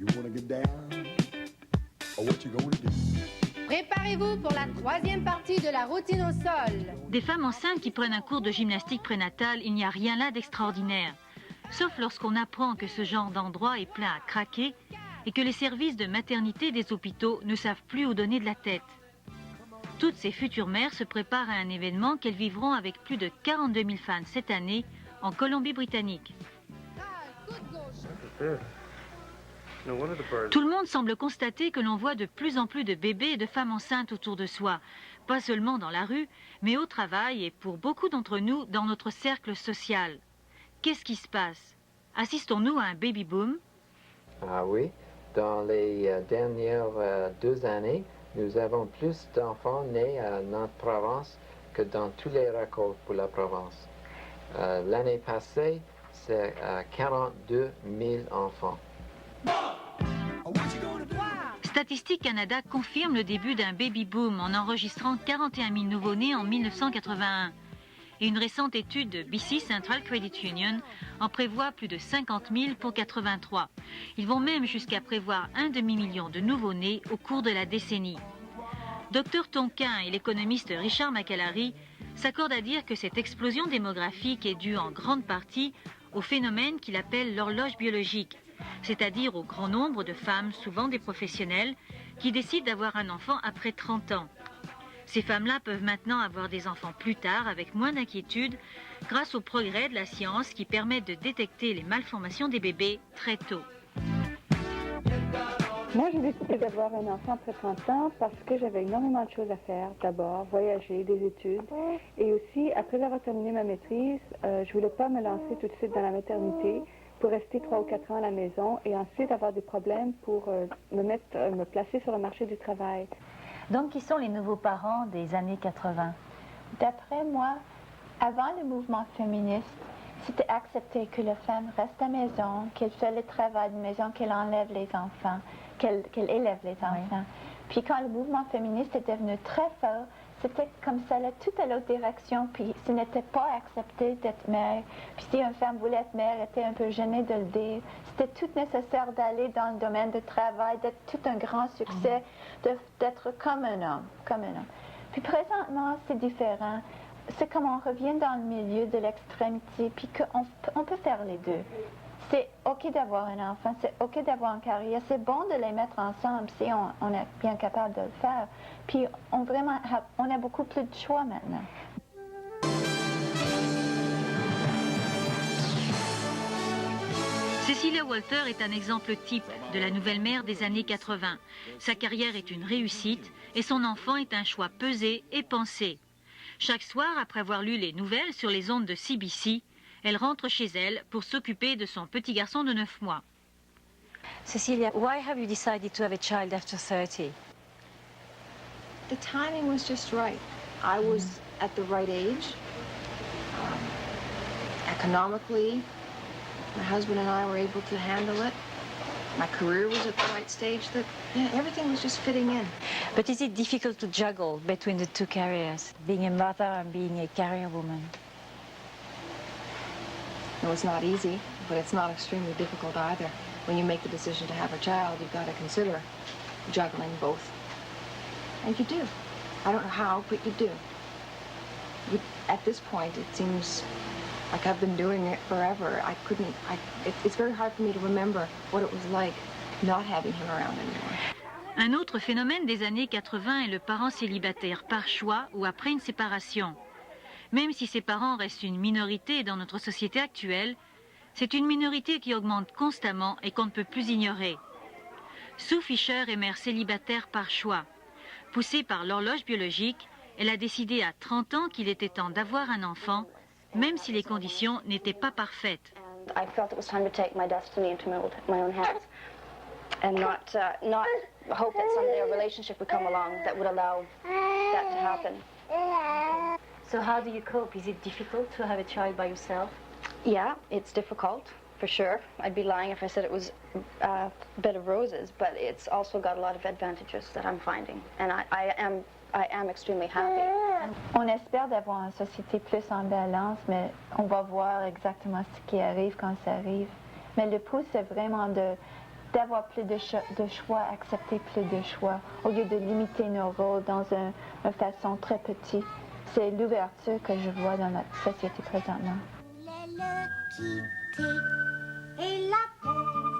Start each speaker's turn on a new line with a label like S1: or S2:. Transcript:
S1: You wanna get down? Or what you gonna do?
S2: Préparez-vous pour la troisième partie de la routine au sol.
S3: Des femmes enceintes qui prennent un cours de gymnastique prénatale, il n'y a rien là d'extraordinaire. Sauf lorsqu'on apprend que ce genre d'endroit est plein à craquer et que les services de maternité des hôpitaux ne savent plus où donner de la tête. Toutes ces futures mères se préparent à un événement qu'elles vivront avec plus de 42 000 fans cette année en Colombie-Britannique. Tout le monde semble constater que l'on voit de plus en plus de bébés et de femmes enceintes autour de soi, pas seulement dans la rue, mais au travail et pour beaucoup d'entre nous dans notre cercle social. Qu'est-ce qui se passe? Assistons-nous à un baby boom?
S4: Ah oui, dans les dernières 2 années, nous avons plus d'enfants nés à notre province que dans tous les records pour la province. L'année passée, c'est 42 000 enfants.
S3: Statistique Canada confirme le début d'un baby boom en enregistrant 41 000 nouveau-nés en 1981. Et une récente étude de BC Central Credit Union en prévoit plus de 50 000 pour 83. Ils vont même jusqu'à prévoir un demi-million de nouveau-nés au cours de la décennie. Dr Tonquin et l'économiste Richard McAlary s'accordent à dire que cette explosion démographique est due en grande partie au phénomène qu'il appelle l'horloge biologique, c'est-à-dire au grand nombre de femmes, souvent des professionnels, qui décident d'avoir un enfant après 30 ans. Ces femmes-là peuvent maintenant avoir des enfants plus tard avec moins d'inquiétude grâce au progrès de la science qui permet de détecter les malformations des bébés très tôt.
S5: Moi, j'ai décidé d'avoir un enfant après 30 ans parce que j'avais énormément de choses à faire. D'abord, voyager, des études. Et aussi, après avoir terminé ma maîtrise, je voulais pas me lancer tout de suite dans la maternité pour rester 3 ou 4 ans à la maison et ensuite avoir des problèmes pour me placer sur le marché du travail.
S6: Donc, qui sont les nouveaux parents des années 80?
S7: D'après moi, avant le mouvement féministe, c'était accepté que la femme reste à la maison, qu'elle fait le travail de maison, qu'elle enlève les enfants, qu'elle élève les enfants. Oui. Puis quand le mouvement féministe est devenu très fort, c'était comme ça, là, tout à l'autre direction, puis ce n'était pas accepté d'être mère. Puis si une femme voulait être mère, elle était un peu gênée de le dire. C'était tout nécessaire d'aller dans le domaine du travail, d'être tout un grand succès, d'être comme un homme, Puis présentement, c'est différent. C'est comme on revient dans le milieu de l'extrémité, puis qu'on peut faire les deux. C'est OK d'avoir un enfant, c'est OK d'avoir une carrière, c'est bon de les mettre ensemble si on est bien capable de le faire. Puis on a beaucoup plus de choix maintenant.
S3: Cecilia Walter est un exemple type de la nouvelle mère des années 80. Sa carrière est une réussite et son enfant est un choix pesé et pensé. Chaque soir, après avoir lu les nouvelles sur les ondes de CBC, elle rentre chez elle pour s'occuper de son petit garçon de 9 mois.
S6: Cecilia, why have you decided to have a child after 30?
S8: The timing was just right. I was at the right age. Economically, my husband and I were able to handle it. My career was at the right stage. Everything was just fitting in.
S6: But is it difficult to juggle between the two careers, being a mother and being a career woman?
S8: No, it's not easy, but it's not extremely difficult either. When you make the decision to have a child, you've got to consider juggling both. And you do. I don't know how, but you do. At this point, it seems like I've been doing it forever. It's very hard for me to remember what it was like not having him around anymore.
S3: Un autre phénomène des années 80 est le parent célibataire par choix ou après une séparation. Même si ces parents restent une minorité dans notre société actuelle, c'est une minorité qui augmente constamment et qu'on ne peut plus ignorer. Sue Fisher est mère célibataire par choix. Poussée par l'horloge biologique, elle a décidé à 30 ans qu'il était temps d'avoir un enfant, même si les conditions n'étaient pas parfaites.
S9: I felt it was time to take my destiny into my own hands and not hope that someday a relationship would come along that would allow that to happen.
S6: So how do you cope? Is it difficult to have a child by yourself?
S9: Yeah, it's difficult, for sure. I'd be lying if I said it was a bed of roses, but it's also got a lot of advantages that I'm finding, and I am extremely happy.
S7: On espère d'avoir une société plus en balance, mais on va voir exactement ce qui arrive quand ça arrive. Mais le pouls, c'est vraiment d'avoir plus de choix, accepter plus de choix, au lieu de limiter nos rôles dans une façon très petite. C'est l'ouverture que je vois dans notre société présentement.
S10: Le quitter et la peau.